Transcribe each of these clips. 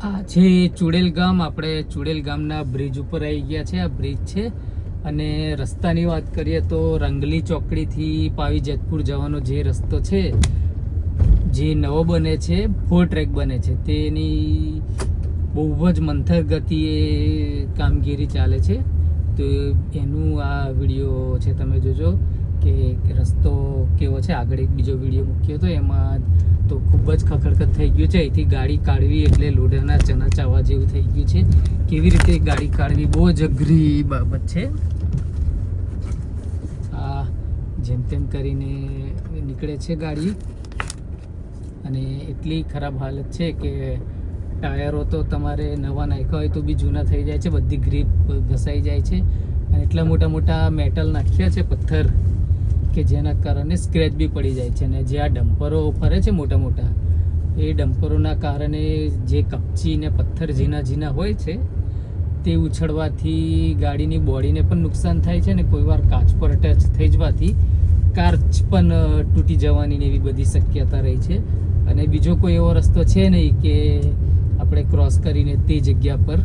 આ છે ચુડેલ ગામ. આપણે ચુડેલ ગામના બ્રિજ ઉપર આવી ગયા છે. આ બ્રિજ છે અને રસ્તાની વાત કરીએ તો રંગલી ચોકડીથી પાવી જેતપુર જવાનો જે રસ્તો છે, જે નવો બને છે, 4 ટ્રેક બને છે, તેની બહુ જ મંથર ગતિએ કામગીરી ચાલે છે. તો એનું આ વિડીયો છે, તમે જોજો કે રસ્તો કેવો છે. આગળ એક બીજો વિડીયો મૂક્યો હતો, એમાં તો ખૂબ જ ખખડખડ થઈ ગયું છે. અહીંથી ગાડી કાઢવી એટલે લોઢાના ચના ચાવવા જેવું થઈ ગયું છે. કેવી રીતે ગાડી કાઢવી બહુ જ અઘરી બાબત છે. આ જેમ તેમ કરીને નીકળે છે ગાડી અને એટલી ખરાબ હાલત છે કે ટાયરો તો તમારે નવા નાખ્યા હોય તો બી જૂના થઈ જાય છે. બધી ગ્રીપ ઘસાઈ જાય છે અને એટલા મોટા મોટા મેટલ નાખ્યા છે, પથ્થર, કે જેના કારણે સ્ક્રેચ બી પડી જાય છે. અને જે આ ડમ્પરો ફરે છે મોટા મોટા, એ ડમ્પરોના કારણે જે કપચી ને પથ્થર ઝીણા ઝીણા હોય છે તે ઉછળવાથી ગાડીની બોડીને પણ નુકસાન થાય છે અને કોઈ વાર કાચ પર ટચ થઈ જવાથી કાચ પણ તૂટી જવાની ને એવી બધી શક્યતા રહી છે. અને બીજો કોઈ એવો રસ્તો છે નહીં કે આપણે ક્રોસ કરીને તે જગ્યા પર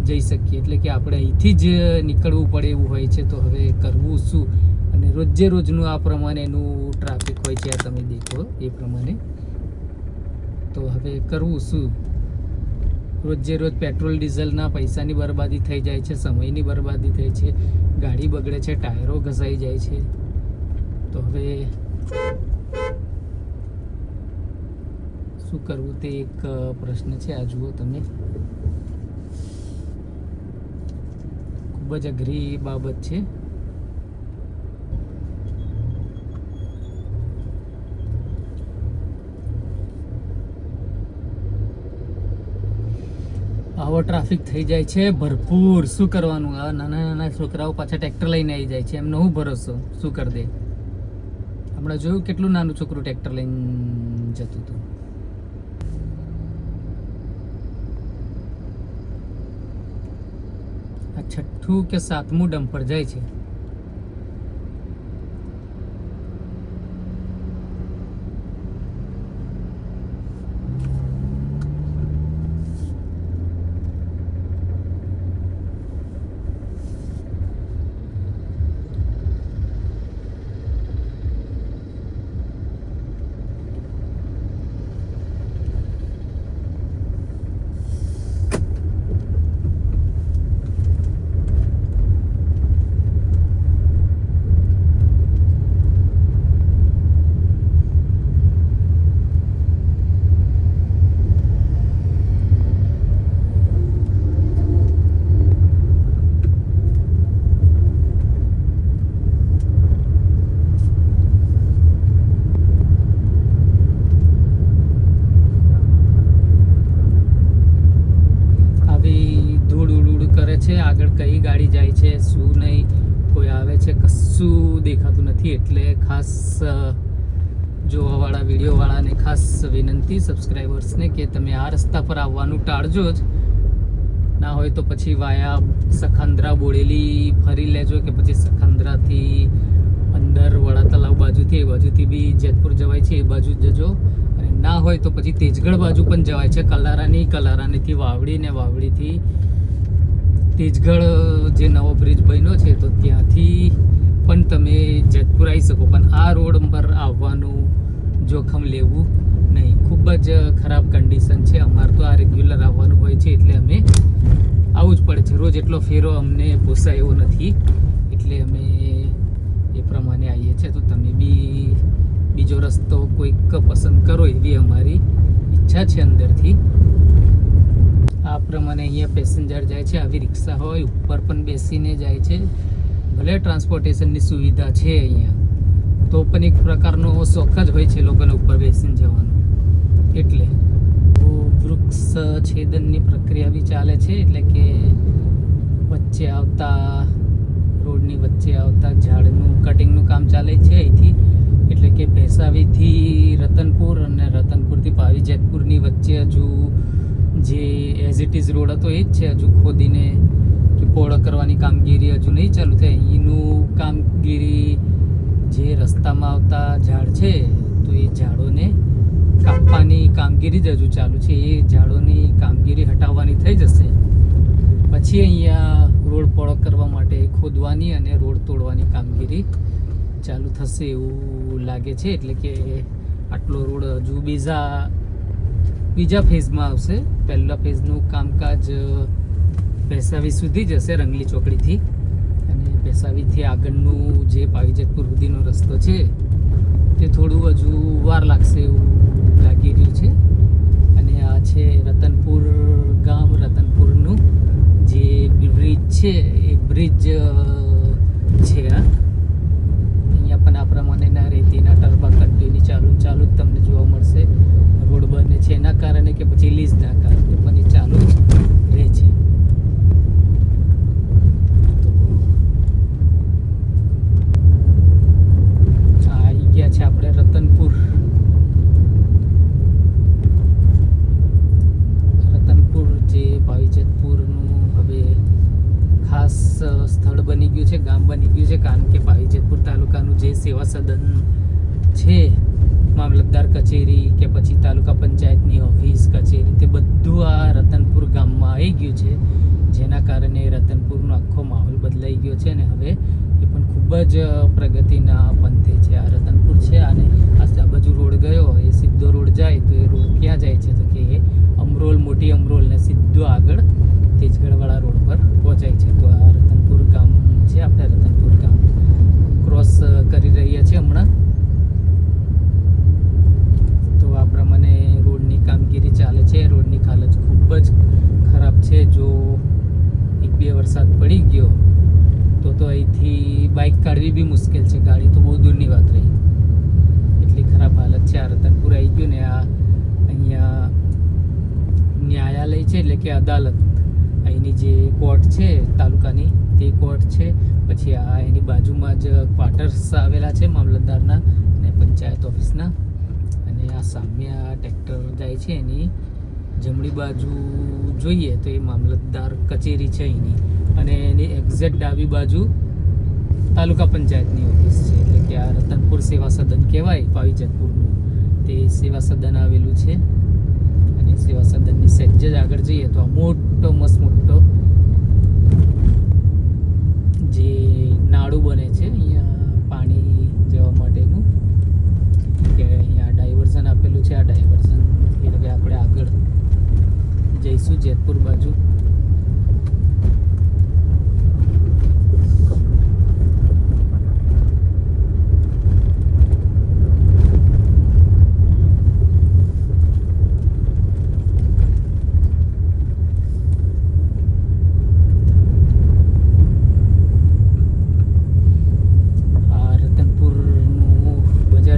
જઈ શકીએ. એટલે કે આપણે અહીંથી જ નીકળવું પડે એવું હોય છે. તો હવે કરવું શું? અને રોજે રોજનું આ પ્રમાણેનું ટ્રાફિક હોય છે, આ તમે દેખો એ પ્રમાણે. તો હવે કરવું શું? રોજે રોજ પેટ્રોલ ડીઝલના પૈસાની બરબાદી થઈ જાય છે, સમયની બરબાદી થઈ છે, ગાડી બગડે છે, ટાયરો ઘસાઈ જાય છે. તો હવે શું કરવું તે એક પ્રશ્ન છે. આ જુઓ તમે, ખૂબ જ અઘરી બાબત છે. આવો ટ્રાફિક થઈ જાય છે ભરપૂર. શું કરવાનું? આ નાના નાના છોકરાઓ પાછા ટ્રેક્ટર લઈને આવી જાય છે, એમનો શું ભરોસો? શું કરી દે? હમણાં જોયું કેટલું નાનું છોકરું ટ્રેક્ટર લઈને જતું હતું. આ 6થું કે 7મું ડમ્પર જાય છે. આગળ કઈ ગાડી જાય છે, શું નહીં, કોઈ આવે છે, કશું દેખાતું નથી. એટલે ખાસ જોવાવાળા વિડીયોવાળાને ખાસ વિનંતી, સબસ્ક્રાઈબર્સને, કે તમે આ રસ્તા પર આવવાનું ટાળજો જ. ના હોય તો પછી વાયા સખાન્દ્રા બોડેલી ફરી લેજો, કે પછી સખાન્દ્રાથી અંદર વડા તલાવ બાજુથી એ બાજુથી બી જેતપુર જવાય છે, એ બાજુ જજો. અને ના હોય તો પછી તેજગઢ બાજુ પણ જવાય છે, કલારાનીથી વાવડી, ને વાવડીથી તેજગઢ જે નવો બ્રિજ બન્યો છે તો ત્યાંથી પણ તમે જેતપુર આવી શકો. પણ આ રોડ પર આવવાનું જોખમ લેવું નહીં. ખૂબ જ ખરાબ કન્ડિશન છે. અમારે તો આ રેગ્યુલર આવવાનું હોય છે એટલે અમે આવવું જ પડે છે. રોજ એટલો ફેરો અમને પોસાય એવો નથી, એટલે અમે એ પ્રમાણે આવીએ છીએ. તો તમે બી બીજો રસ્તો કોઈક પસંદ કરો એવી અમારી ઈચ્છા છે અંદરથી. આ પ્રમાણે અહીંયા પેસેન્જર જાય છે, આવી રિક્ષા હોય ઉપર પણ બેસીને જાય છે. ભલે ટ્રાન્સપોર્ટેશનની સુવિધા છે અહીંયા, તો પણ એક પ્રકારનો શોખ જ હોય છે લોકોને ઉપર બેસીને જવાનો. એટલે વૃક્ષ છેદનની પ્રક્રિયા બી ચાલે છે. એટલે કે વચ્ચે આવતા રોડની વચ્ચે આવતા ઝાડનું કટિંગનું કામ ચાલે છે અહીંથી. એટલે કે ભેસાવીથી રતનપુર અને રતનપુરથી પાવી જેતપુરની વચ્ચે હજુ જે એઝ ઇટ ઇઝ રોડ હતો એ જ છે. હજુ ખોદીને કે પહોળો કરવાની કામગીરી હજુ નહીં ચાલુ થઈ. અહીંનું કામગીરી જે રસ્તામાં આવતા ઝાડ છે તો એ ઝાડોને કાપવાની કામગીરી જ હજુ ચાલુ છે. એ ઝાડોની કામગીરી પછી અહીંયા રોડ પહોળો કરવા માટે ખોદવાની અને રોડ તોડવાની કામગીરી ચાલુ થશે એવું લાગે છે. એટલે કે આટલો રોડ હજુ બીજા ફેઝમાં આવશે. પહેલા ફેઝનું કામકાજ ભેસાવી સુધી જશે રંગલી ચોકડીથી, અને ભેસાવીથી આગળનું જે પાવીજતપુર સુધીનો રસ્તો છે તે થોડું હજુ વાર લાગશે એવું લાગી રહ્યું છે. અને આ છે રતનપુર ગામ. રતનપુરનું જે બ્રિજ છે એ બ્રિજ છે. આ અહીંયા પણ આ પ્રમાણેના રેતીના ટરબા કન્ટિન્યુ ચાલુ જ તમને જોવા મળશે. રોડ બને છે એના કારણે કે પછી લીઝના કારણે પણ એ ચાલુ રહે છે. તો આવી ગયા છે આપણે રતનપુર. જે પાવીજતપુરનું હવે ખાસ સ્થળ બની ગયું છે, ગામ બની ગયું છે. કારણ કે પાવીજતપુર તાલુકાનું જે સેવા સદન છે, મામલતદાર કચેરી કે પછી તાલુકા પંચાયતની ઓફિસ કચેરી, તે બધું આ રતનપુર ગામમાં આવી ગયું છે. જેના કારણે રતનપુરનો આખો માહોલ બદલાઈ ગયો છે. અને હવે એ પણ ખૂબ જ પ્રગતિના પંથે છે. આ રતનપુર છે, અને આ બાજુ રોડ ગયો એ સીધો રોડ જાય તો એ રોડ ક્યાં જાય છે તો કે એ અમરોલ, મોટી અમરોલ ને સીધો આગળ તેજગઢવાળા રોડ પર પહોંચાય છે. તો આ રતનપુર ગામ છે. આપણે રતનપુર ગામ ક્રોસ કરી રહ્યા છીએ હમણાં. તો આ પ્રમાણે રોડની કામગીરી ચાલે છે. રોડની હાલત ખૂબ જ ખરાબ છે. જો 1-2 વરસાદ પડી ગયો તો અહીંથી બાઇક કાઢવી બી મુશ્કેલ છે. ગાડી તો બહુ દૂરની વાત રહી. એટલી ખરાબ હાલત છે. આ રતનપુર આવી ગયું ને આ અહીંયા ન્યાયાલય છે, એટલે કે અદાલત. અહીંની જે કોર્ટ છે તાલુકાની, તે કોર્ટ છે. પછી આ એની બાજુમાં જ ક્વાર્ટર્સ આવેલા છે મામલતદારના અને પંચાયત ઓફિસના. અને આ સામે આ ટ્રેક્ટર જાય છે એની જમણી બાજુ જોઈએ તો એ મામલતદાર કચેરી છે અહીંની, અને એની એક્ઝેક્ટ ડાબી બાજુ તાલુકા પંચાયતની ઓફિસ છે. એટલે કે આ રતનપુર સેવા સદન કહેવાય પાવીજતપુરનું, તે સેવા સદન આવેલું છે. અને સેવા સદનની સહેજ જ આગળ જઈએ તો આ મોટો જે નાળું બને છે અહીંયા પાણી જવા માટેનું, કે અહીંયા ડાયવર્ઝન આપેલું છે. આ ડાયવર્ઝન હવે આપણે આગળ જઈશું જેતપુર બાજુ.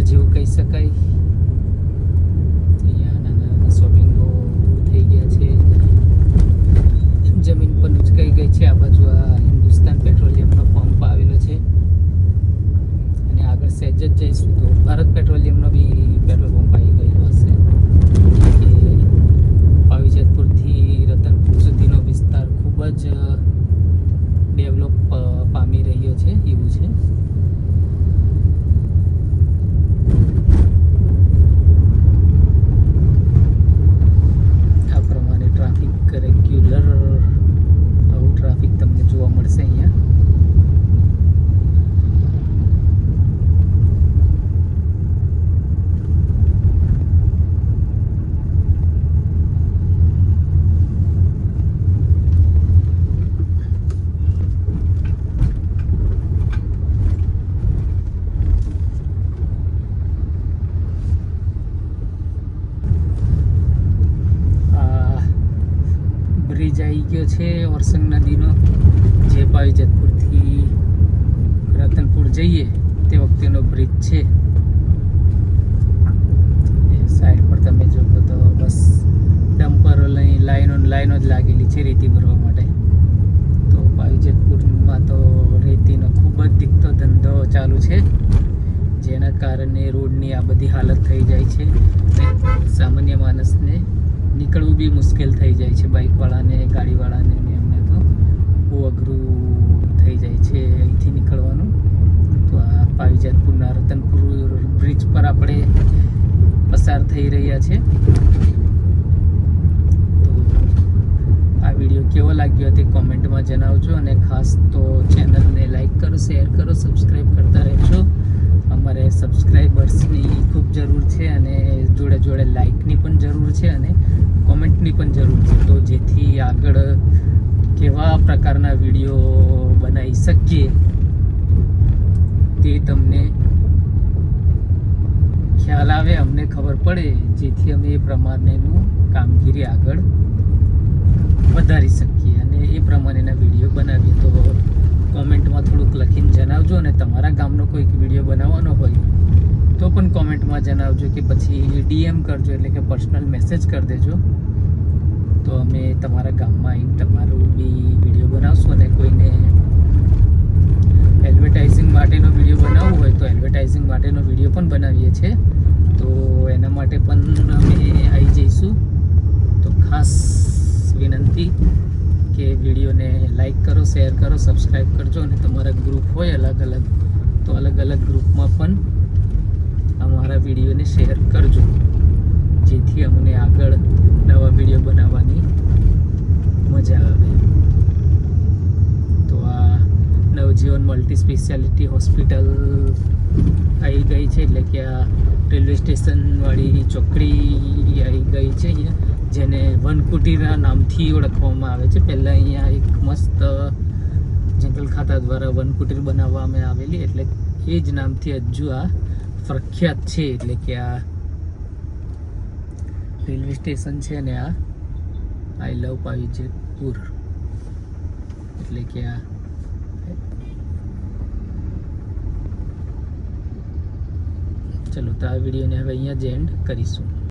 જેવું કહી શકાય. અહીંયા નાના શોપિંગો થઈ ગયા છે. જમીન પણ ઉચકાઈ ગઈ છે. આ બાજુ આ હિન્દુસ્તાન પેટ્રોલિયમનો પંપ આવેલો છે, અને આગળ સહેજ જ જઈશું તો ભારત પેટ્રોલિયમનો બી પેટ્રોલ પંપ આવી ગયેલો હશે. કે પાવીજતપુરથી રતનપુર સુધીનો વિસ્તાર ખૂબ જ ડેવલપ પામી રહ્યો છે એવું છે. રેગ્યુલર આવું ટ્રાફિક તમને જોવા મળશે અહીંયા. બ્રિજ આવી ગયો છે ઓરસંગ નદીનો, જે પાવીજતપુરથી રતનપુર જઈએ તે વખતેનો બ્રિજ છે. એ સાઈડ પર તમે જોવો તો બસ ડમ્પરો લાઈનો જ લાગેલી છે રેતી ભરવા માટે. તો પાવીજતપુરમાં તો રેતીનો ખૂબ જ દીકતો ધંધો ચાલુ છે, જેના કારણે રોડની આ બધી હાલત થઈ જાય છે. સામાન્ય માણસને નીકળવું બી મુશ્કેલ થઈ જાય છે. બાઇકવાળાને, ગાડીવાળાને એમને તો બહુ અઘરું થઈ જાય છે અહીંથી નીકળવાનું. તો આ પાવીજતપુરના રતનપુર બ્રિજ પર આપણે પસાર થઈ રહ્યા છે. તો આ વિડીયો કેવો લાગ્યો તે કોમેન્ટમાં જણાવજો અને ખાસ તો ચેનલને લાઈક કરો, શેર કરો, સબસ્ક્રાઈબ કરતા રહેજો. અમારે સબસ્ક્રાઈબર્સની ખૂબ જરૂર છે અને જોડે જોડે લાઈકની પણ જરૂર છે અને કોમેન્ટની પણ જરૂર છે. તો જેથી આગળ કેવા પ્રકારના વિડીયો બનાવી શકીએ તે તમને ખ્યાલ આવે, અમને ખબર પડે, જેથી અમે એ પ્રમાણેનું કામગીરી આગળ વધારી શકીએ અને એ પ્રમાણેના વિડીયો બનાવીએ. તો કોમેન્ટમાં થોડુંક લખીને જણાવજો અને તમારા ગામનો કોઈક વિડીયો બનાવવાનો હોય તો પણ કોમેન્ટમાં જણાવજો કે પછી DM કરજો, એટલે કે પર્સનલ મેસેજ કરી દેજો. તો અમે તમારા ગામમાં આવીને તમારું બી વિડીયો બનાવશું અને કોઈને એડવર્ટાઇઝિંગ માટેનો વિડીયો બનાવવો હોય તો એડવર્ટાઇઝિંગ માટેનો વિડીયો પણ બનાવીએ છીએ. તો એના માટે પણ અમે આવી જઈશું. તો ખાસ વિનંતી કે વિડીયોને લાઈક કરો, શેર કરો, સબસ્ક્રાઈબ કરજો અને તમારા ગ્રુપ હોય અલગ અલગ તો અલગ અલગ ગ્રુપમાં પણ અમારા વિડીયોને શેર કરજો, જેથી અમને આગળ નવા વિડીયો બનાવવાની મજા આવે. તો આ નવજીવન મલ્ટી સ્પેશિયાલિટી હોસ્પિટલ આવી ગઈ છે, એટલે કે આ રેલવે સ્ટેશનવાળી ચોકડી આવી ગઈ છે અહીંયા, જેને વનકુટીરના નામથી ઓળખવામાં આવે છે. પહેલાં અહીંયા એક મસ્ત જંગલ ખાતા દ્વારા વનકુટીર બનાવવામાં આવેલી, એટલે એ જ નામથી હજુ આ પ્રખ્યાત છે. એટલે કે આ રેલવે સ્ટેશન છે અને આ આઈ લવ પાવીજેતપુર, એટલે કે આ ચલો તો આ વિડીયોને હવે અહીંયા જ એન્ડ કરીશું.